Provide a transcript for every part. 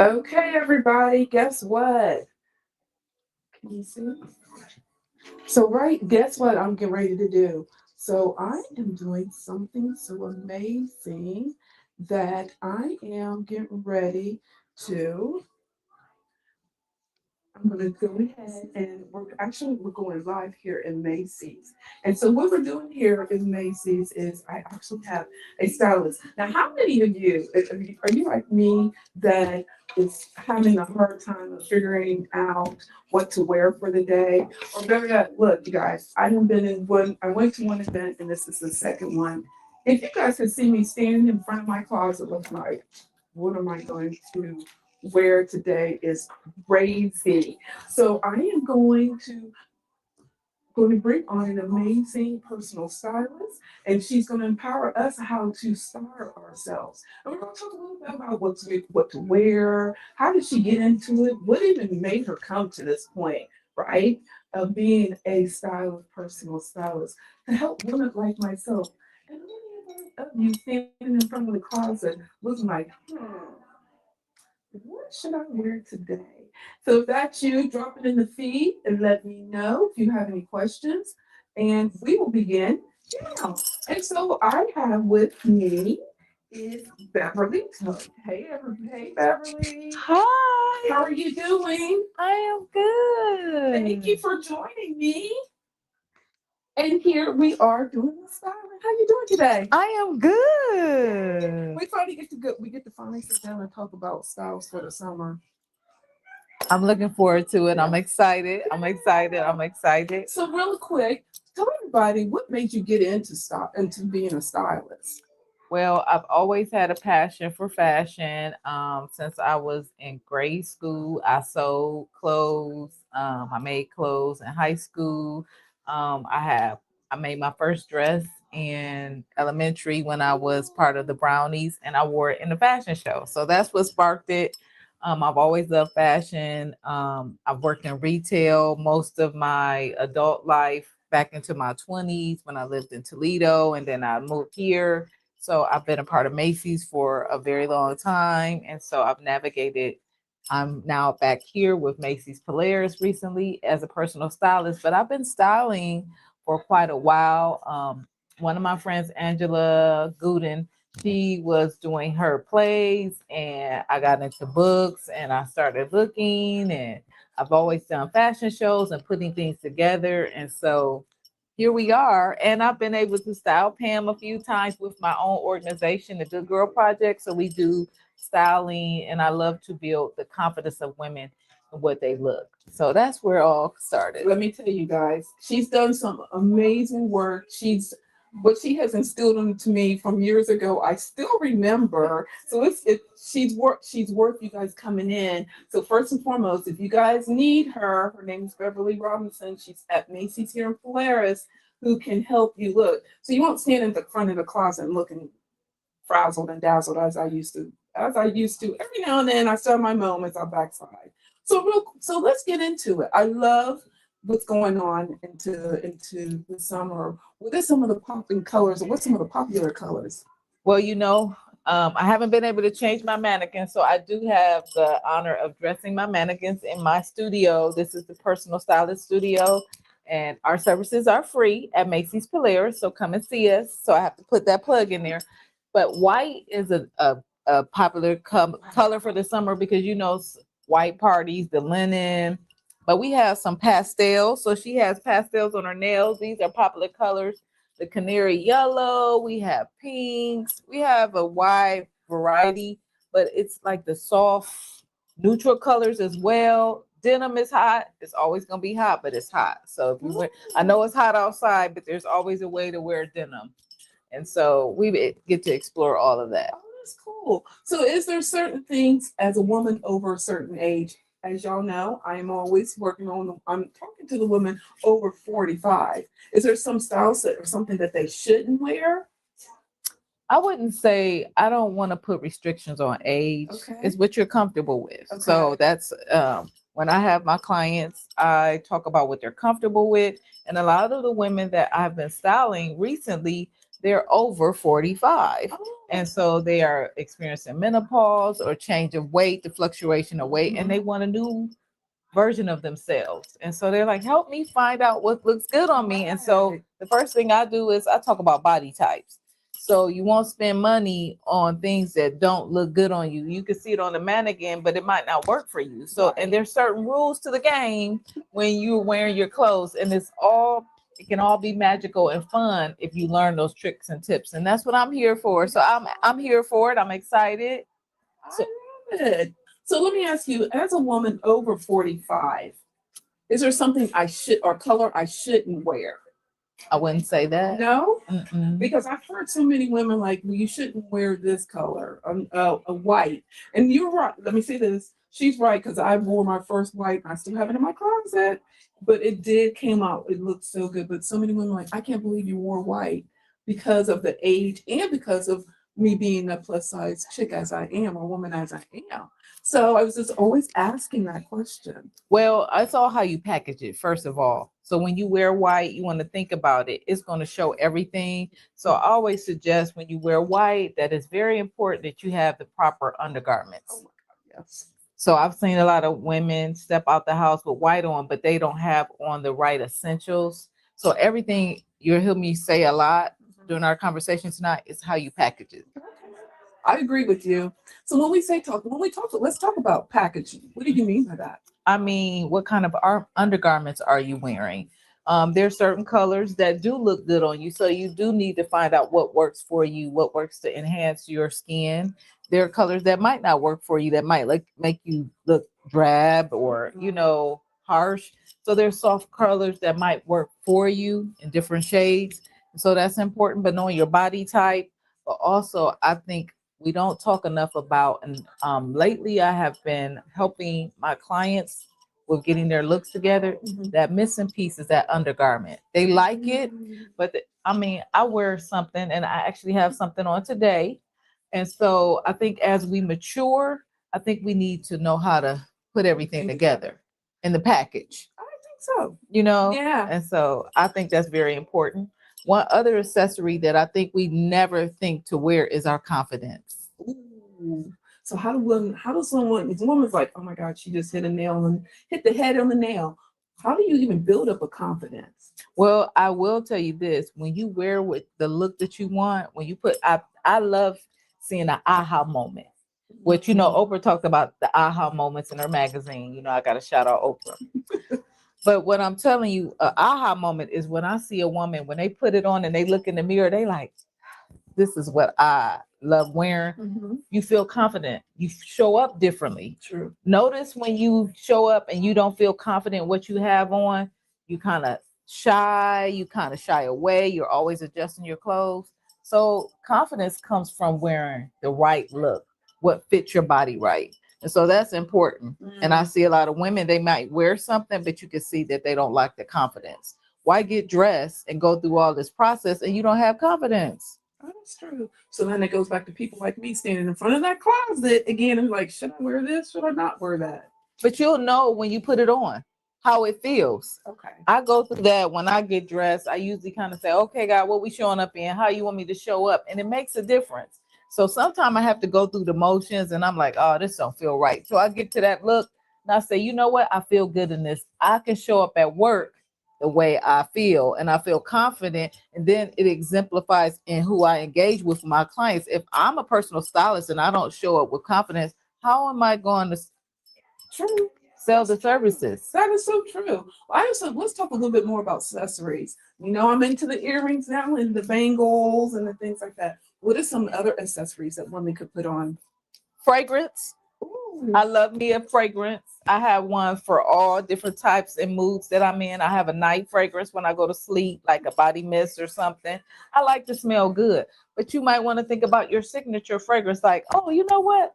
Okay, everybody, guess what? Can you see? So, right, guess what I'm getting ready to do? So, I am doing something so amazing that I am getting ready to I'm going to go ahead and we're going live here in Macy's. And so what we're doing here in Macy's is I actually have a stylist. Now, how many of you are you like me that is having a hard time of figuring out what to wear for the day? Or better yet, look, you guys, I have been in one. I went to one event, and this is the second one. If you guys could see me standing in front of my closet, looking like, what am I going to wear today is crazy. So I am going to bring on an amazing personal stylist, and she's going to empower us how to style ourselves. And we're going to talk a little bit about what to wear, how did she get into it, what even made her come to this point, right? Of being a personal stylist to help women like myself. And many of you standing in front of the closet looking like, what should I wear today? So if that's you, drop it in the feed and let me know if you have any questions. And we will begin now. And so I have with me is Beverly. Hey, Beverly. Hi. How are you doing? I am good. Thank you for joining me. And here we are doing the styling. How you doing today? I am good. We get to finally sit down and talk about styles for the summer. I'm looking forward to it. I'm excited. I'm excited. I'm excited. So real quick, tell everybody what made you get into being a stylist. Well, I've always had a passion for fashion. Since I was in grade school, I sold clothes. I made clothes in high school. Um, I have I made my first dress in elementary when I was part of the Brownies, and I wore it in the fashion show. So that's what sparked it. I've always loved fashion. I've worked in retail most of my adult life, back into my 20s when I lived in Toledo, and then I moved here, so I've been a part of Macy's for a very long time. And so I've navigated. I'm now back here with Macy's Polaris recently as a personal stylist, but I've been styling for quite a while. One of my friends, Angela Gooden, she was doing her plays, and I got into books and I started looking, and I've always done fashion shows and putting things together. And so here we are, and I've been able to style Pam a few times with my own organization, the Good Girl Project. So we do styling, and I love to build the confidence of women and what they look. So that's where it all started. Let me tell you guys, she's done some amazing work. She's what she has instilled into me from years ago. I still remember. So she's worth you guys coming in. So first and foremost, if you guys need her, her name is Beverly Robinson. She's at Macy's here in Polaris, who can help you look. So you won't stand in the front of the closet looking frazzled and dazzled as I used to. As I used to, every now and then I still have my moments, I backslide. So let's get into it. I love what's going on into the summer. What are some of the popping colors, or what's some of the popular colors? Well, I haven't been able to change my mannequin, so I do have the honor of dressing my mannequins in my studio. This is the personal stylist studio, and our services are free at Macy's Polaris. So come and see us. So I have to put that plug in there. But white is a popular color for the summer because white parties, the linen. But we have some pastels. So she has pastels on her nails. These are popular colors. The canary yellow, we have pinks, we have a wide variety, but it's like the soft neutral colors as well. Denim is hot. It's always gonna be hot, but it's hot. So if you wear, I know it's hot outside, but there's always a way to wear denim. And so we get to explore all of that. Oh, that's cool. So, is there certain things as a woman over a certain age? As y'all know, I'm always I'm talking to the women over 45. Is there some style set or something that they shouldn't wear? I wouldn't say I don't want to put restrictions on age. Okay. It's what you're comfortable with. Okay. So that's when I have my clients, I talk about what they're comfortable with. And a lot of the women that I've been styling recently, they're over 45. Oh. And so they are experiencing menopause or change of weight, the fluctuation of weight, and they want a new version of themselves. And so they're like, help me find out what looks good on me. And so the first thing I do is I talk about body types. So you won't spend money on things that don't look good on you. You can see it on the mannequin, but it might not work for you. So, and there's certain rules to the game when you're wearing your clothes, and it can all be magical and fun if you learn those tricks and tips. And that's what I'm here for. So I'm here for it. I'm excited. I love it. So let me ask you, as a woman over 45, is there something I should or color I shouldn't wear? I wouldn't say that. No, Mm-mm. because I've heard so many women like, well, you shouldn't wear this color, a white. And you're right. Let me say this. She's right, because I wore my first white. I still have it in my closet, but it did came out. It looked so good. But so many women are like, I can't believe you wore white, because of the age and because of me being a plus size chick as I am, a woman as I am. So I was just always asking that question. Well, it's all how you package it, first of all. So when you wear white, you want to think about it. It's going to show everything. So I always suggest when you wear white that it's very important that you have the proper undergarments. Oh my God, yes. So I've seen a lot of women step out the house with white on, but they don't have on the right essentials. So everything you hear me say a lot during our conversation tonight is how you package it. I agree with you. So when we talk, let's talk about packaging. What do you mean by that? I mean, what kind of undergarments are you wearing? There's certain colors that do look good on you. So you do need to find out what works for you, what works to enhance your skin. There are colors that might not work for you, that might like make you look drab or, harsh. So there's soft colors that might work for you in different shades. So that's important, but knowing your body type. But also, I think we don't talk enough about, and lately I have been helping my clients with getting their looks together. That missing piece is that undergarment. They like it, but I wear something, and I actually have something on today. And so I think as we mature, I think we need to know how to put everything together in the package, I think so. Yeah. and so I think that's very important. One other accessory that I think we never think to wear is our confidence. Ooh. So how does someone, this woman's like, oh my God, she just hit the head on the nail. How do you even build up a confidence? Well, I will tell you this: when you wear with the look that you want, when you put, I love seeing an aha moment. Which Oprah talked about the aha moments in her magazine. I got to shout out Oprah. But what I'm telling you, an aha moment is when I see a woman, when they put it on and they look in the mirror, they like, this is what I love wearing. You feel confident. You show up differently. True. Notice when you show up and you don't feel confident in what you have on, you kind of shy away. You're always adjusting your clothes. So confidence comes from wearing the right look, what fits your body right. And so that's important. And I see a lot of women, they might wear something, but you can see that they don't like the confidence. Why get dressed and go through all this process and you don't have confidence? Oh, that's true. So then it goes back to people like me standing in front of that closet again and like, should I wear this? Should I not wear that? But you'll know when you put it on how it feels. Okay. I go through that when I get dressed. I usually kind of say, okay, God, what we showing up in? How you want me to show up? And it makes a difference. So sometimes I have to go through the motions and I'm like, oh, this don't feel right. So I get to that look and I say, you know what? I feel good in this. I can show up at work the way I feel and I feel confident. And then it exemplifies in who I engage with my clients. If I'm a personal stylist and I don't show up with confidence, how am I going to sell the services? That is so true. Let's talk a little bit more about accessories. I'm into the earrings now and the bangles and the things like that. What are some other accessories that women could put on? Fragrance. Ooh. I love me a fragrance. I have one for all different types and moods that I'm in. I have a night fragrance when I go to sleep, like a body mist or something. I like to smell good. But you might want to think about your signature fragrance, like, oh, you know what?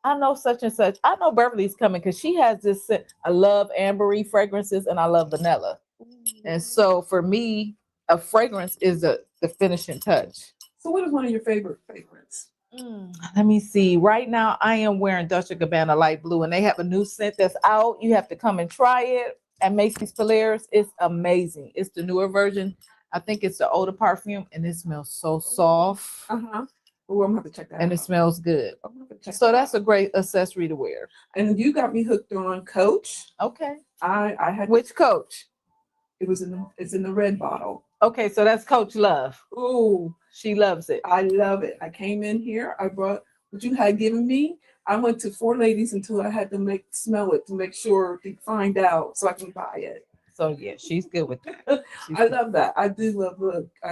I know such and such. I know Beverly's coming because she has this scent. I love ambery fragrances and I love vanilla. And so for me, a fragrance is the finishing touch. So what is one of your favorite fragrances? Let me see. Right now, I am wearing Dolce & Gabbana light blue, and they have a new scent that's out. You have to come and try it at Macy's Polaris. It's amazing. It's the newer version. I think it's the older perfume, and it smells so soft. Uh-huh. Oh, I'm gonna have to check that And it out. smells good. I'm gonna have to check So that that's out. a great accessory to wear. And you got me hooked on Coach. Okay. I had Which Coach? it's in the red bottle. Okay, so that's Coach Love. Oh, She loves it. I love it. I came in here, I brought what you had given me. I went to four ladies until I had to smell it to make sure to find out so I can buy it. So yeah, she's good with that. She's I good. love that. I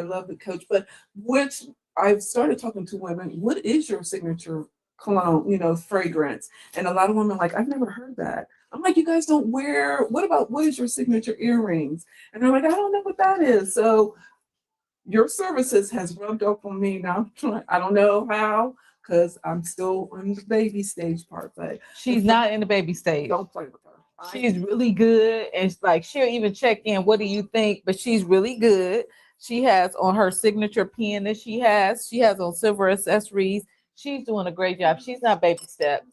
love the Coach. But which I've started talking to women, what is your signature cologne, fragrance? And a lot of women are like, I've never heard that. I'm like, you guys don't wear, what is your signature earrings? And they're like, I don't know what that is. So your services has rubbed off on me now. I don't know how, because I'm still on the baby stage part, but She's not in the baby stage. don't play with her. She's really good, and it's like she'll even check in. What do you think? But she's really good. She has on her signature pin that she has. She has on silver accessories. She's doing a great job. She's not baby step.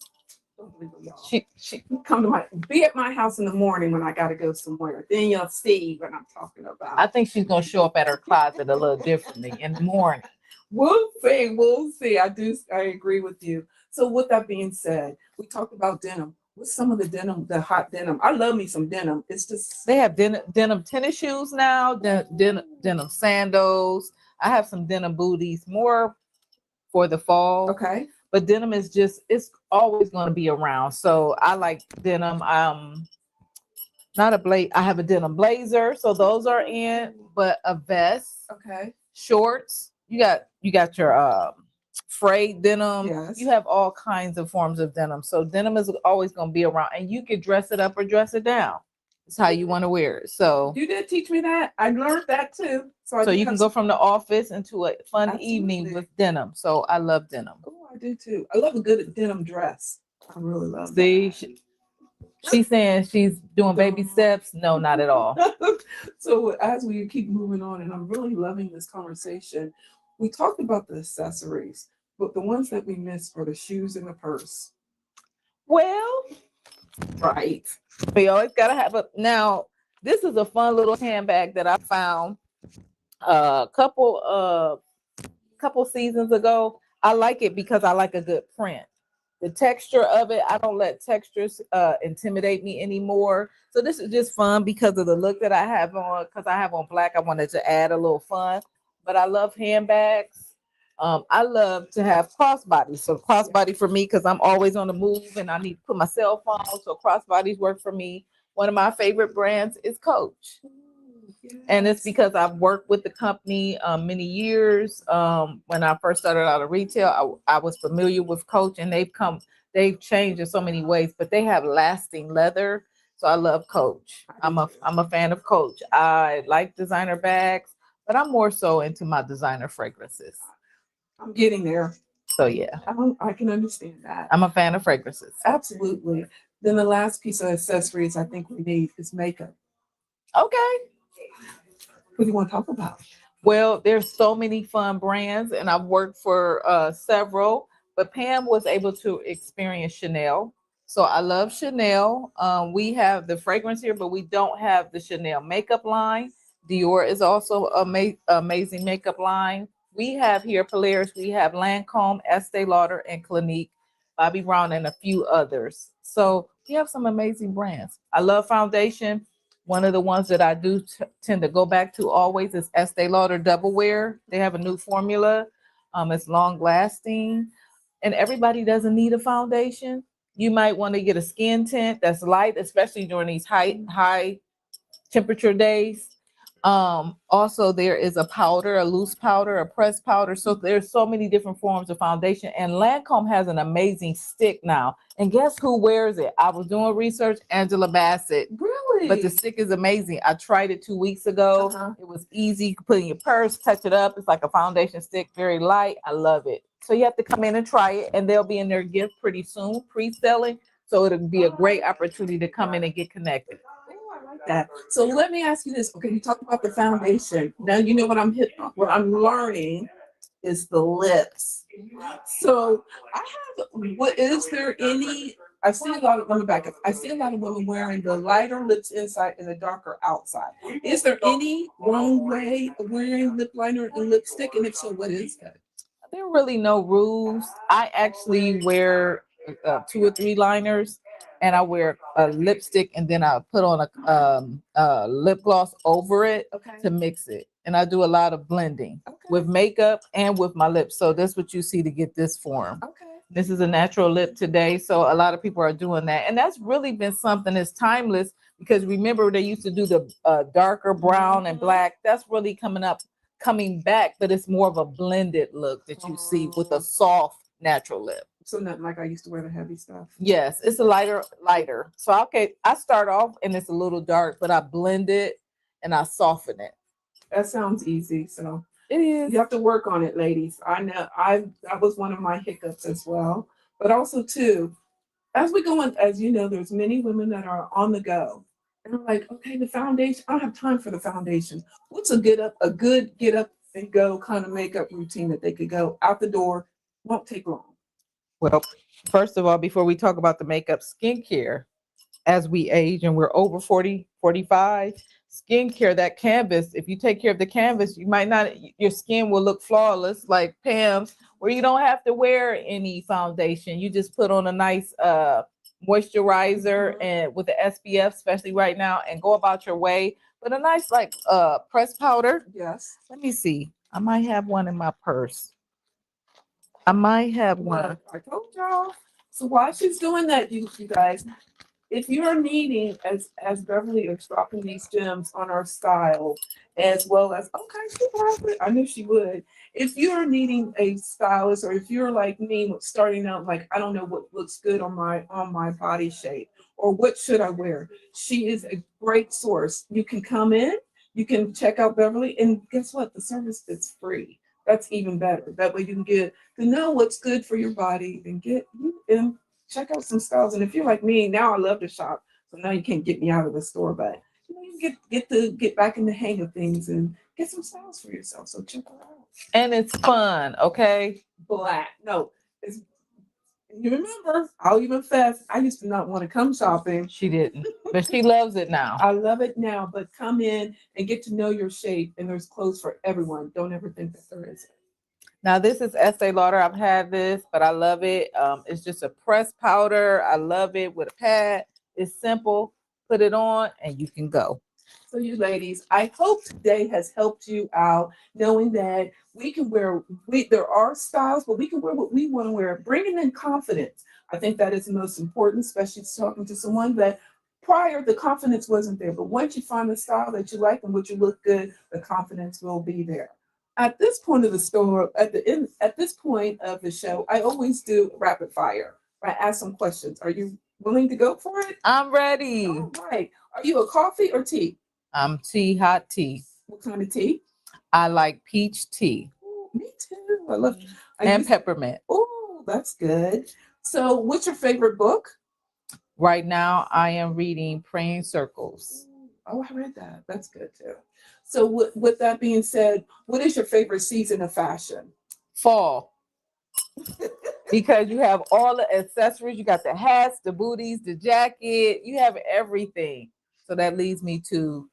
Don't believe it, y'all. She Come to be at my house in the morning when I gotta go somewhere. Then you'll see what I'm talking about. I think she's gonna show up at her closet a little differently in the morning. We'll see. We'll see. I agree with you. So with that being said, we talked about denim. What's some of the denim, the hot denim? I love me some denim. It's just They have denim tennis shoes now, denim sandals. I have some denim booties, more for the fall. okay. But denim is just, it's always going to be around. So I like denim. Not a blaze. I have a denim blazer, so those are in. But a vest, Okay. shorts. You got your frayed denim. Yes. You have all kinds of forms of denim. So denim is always going to be around, and you can dress it up or dress it down. It's how you want to wear it. So You did teach me that. I learned that too. so you can go from the office into a fun evening Absolutely. with denim. So I love denim. Oh, I do too. I love a good denim dress. I really love See, she's saying she's doing baby steps. No, not at all. that. So as we keep moving on, and I'm really loving this conversation, we talked about the accessories, but the ones that we missed are the shoes and the purse. Well, Right. we always gotta have a now. This is a fun little handbag that I found a couple seasons ago. I like it because I like a good print. The texture of it, I don't let textures intimidate me anymore. So this is just fun because of the look that I have on. Because I have on black, I wanted to add a little fun. But I love handbags. I love to have crossbodies. So crossbody for me because I'm always on the move and I need to put my cell phone. So crossbodies work for me. One of my favorite brands is Coach. And it's because I've worked with the company many years. When I first started out of retail, I was familiar with Coach, and they've changed in so many ways, but they have lasting leather. So I love Coach. I'm a fan of Coach. I like designer bags, but I'm more so into my designer fragrances. I'm getting there. So yeah, I can understand that. I'm a fan of fragrances. Absolutely. Then the last piece of accessories I think we need is makeup. Okay. What do you want to talk about? Well, there's so many fun brands, and I've worked for several. But Pam was able to experience Chanel, so I love Chanel. We have the fragrance here, but we don't have the Chanel makeup line. Dior is also amazing makeup line. We have here Polaris. We have Lancome, Estee Lauder, and Clinique, Bobbi Brown, and a few others. So we have some amazing brands. I love foundation. One of the ones that I do tend to go back to always is Estee Lauder Double Wear. They have a new formula. It's long lasting, and everybody doesn't need a foundation. You might want to get a skin tint that's light, especially during these high temperature days. Also there is a powder, a loose powder, a pressed powder. So there's so many different forms of foundation. And Lancome has an amazing stick now. And guess who wears it? I was doing research, Angela Bassett. Really? But the stick is amazing. I tried it 2 weeks ago. Uh-huh. It was easy. You can put it in your purse, touch it up. It's like a foundation stick, very light. I love it. So you have to come in and try it, and they'll be in their gift pretty soon, pre-selling. So it'll be a great opportunity to come in and get connected. Oh, I like that. So let me ask you this. Okay, you talked about the foundation. Now you know what I'm learning is the lips. So I have what is there any I see a lot of women back up. I see a lot of women wearing the lighter lips inside and the darker outside. Is there any wrong way of wearing lip liner and lipstick? And if so, what is that? There are really no rules. I actually wear 2 or 3 liners, and I wear a lipstick, and then I put on a lip gloss over it Okay. to mix it. And I do a lot of blending Okay. with makeup and with my lips. So that's what you see to get this form. Okay. This is a natural lip today. So a lot of people are doing that. And that's really been something that's timeless because remember, they used to do the darker brown and black. That's really coming back, but it's more of a blended look that you see with a soft natural lip. So not like I used to wear the heavy stuff. Yes, it's a lighter. So okay, I start off and it's a little dark, but I blend it and I soften it. That sounds easy. So It is. you have to work on it, ladies. I know that was one of my hiccups as well. But also too, as we go on, as you know, there's many women that are on the go. And I'm like, okay, the foundation, I don't have time for the foundation. What's a good get up and go kind of makeup routine that they could go out the door, won't take long. Well, first of all, before we talk about the makeup, skincare, as we age and we're over 40, 45, skincare, that canvas, if you take care of the canvas, you might not, your skin will look flawless like Pam's, where you don't have to wear any foundation. You just put on a nice moisturizer and with the SPF, especially right now, and go about your way. But a nice like pressed powder. Yes. Let me see. I might have one in my purse. I might have one. Well, I told y'all. So while she's doing that, you guys, if you're needing, as Beverly is dropping these gems on our style, as well as okay, she has it. I knew she would. If you're needing a stylist, or if you're like me, starting out, like I don't know what looks good on my body shape, or what should I wear, she is a great source. You can come in, you can check out Beverly, and guess what? The service is free. That's even better. That way you can get to know what's good for your body and get you in check out some styles. And if you're like me, now I love to shop. So now you can't get me out of the store, but you know, you get back in the hang of things and get some styles for yourself. So check her out. And it's fun, okay? Black. No, it's you remember, I'll even fess. I used to not want to come shopping. She didn't, but she loves it now. I love it now, but come in and get to know your shape. And there's clothes for everyone. Don't ever think that there isn't. Now this is Estee Lauder. I've had this, but I love it. It's just a pressed powder. I love it with a pad. It's simple. Put it on and you can go. So you ladies, I hope today has helped you out, knowing that we can wear, there are styles, but we can wear what we want to wear, bringing in confidence. I think that is the most important, especially talking to someone that prior the confidence wasn't there. But once you find the style that you like and what you look good, the confidence will be there. At this point of the store, at this point of the show, I always do rapid fire. I ask some questions. Are you willing to go for it? I'm ready. All right. Are you a coffee or tea? I'm hot tea. What kind of tea? I like peach tea. Ooh, me too. And peppermint. Oh, that's good. So, what's your favorite book? Right now, I am reading Praying Circles. Oh, I read that. That's good too. So, with that being said, what is your favorite season of fashion? Fall. Because you have all the accessories. You got the hats, the booties, the jacket. You have everything. So that leads me to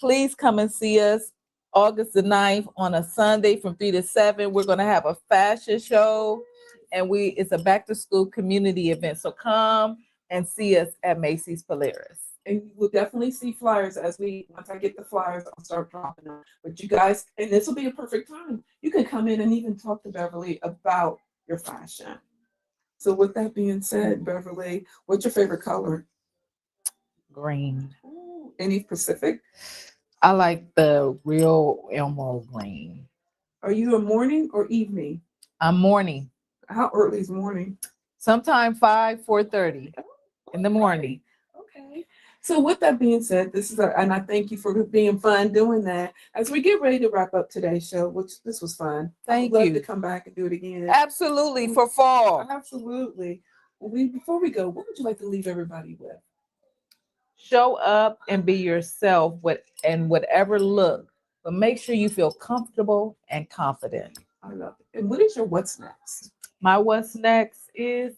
please come and see us August the 9th on a Sunday from 3 to 7. We're going to have a fashion show, and it's a back to school community event. So come and see us at Macy's Polaris. And you will definitely see flyers once I get the flyers, I'll start dropping them. But you guys, and this will be a perfect time. You can come in and even talk to Beverly about your fashion. So with that being said, Beverly, what's your favorite color? Green. Ooh, any specific? I like the real emerald green. Are you a morning or evening? I'm morning. How early is morning? Sometime 4:30 in the morning. Okay. So with that being said, and I thank you for being fun doing that. As we get ready to wrap up today's show, which this was fun. Thank I'd love you. to come back and do it again. Absolutely, for fall. Absolutely. Well, before we go, what would you like to leave everybody with? Show up and be yourself and whatever look, but make sure you feel comfortable and confident. I love it. And what is your what's next? My what's next is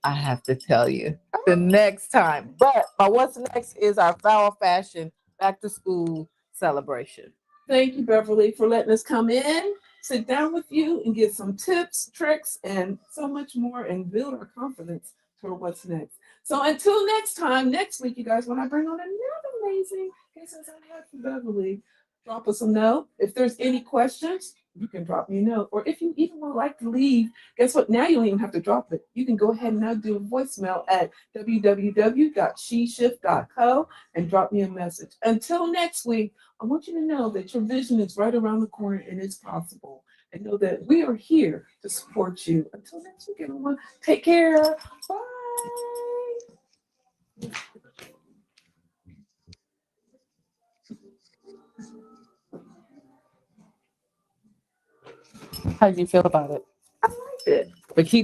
I have to tell you the next time. But what's next is our Flower Fashion back to school celebration. Thank you, Beverly, for letting us come in, sit down with you, and get some tips, tricks, and so much more, and build our confidence for what's next. So until next time, next week, you guys, when I bring on another amazing guest as I have for Beverly, drop us a note. If there's any questions, you can drop me a note. Or if you even would like to leave, guess what? Now you don't even have to drop it. You can go ahead and now do a voicemail at www.sheshift.co and drop me a message. Until next week, I want you to know that your vision is right around the corner and it's possible. And know that we are here to support you. Until next week, everyone, take care. Bye. How do you feel about it? I liked it. But keep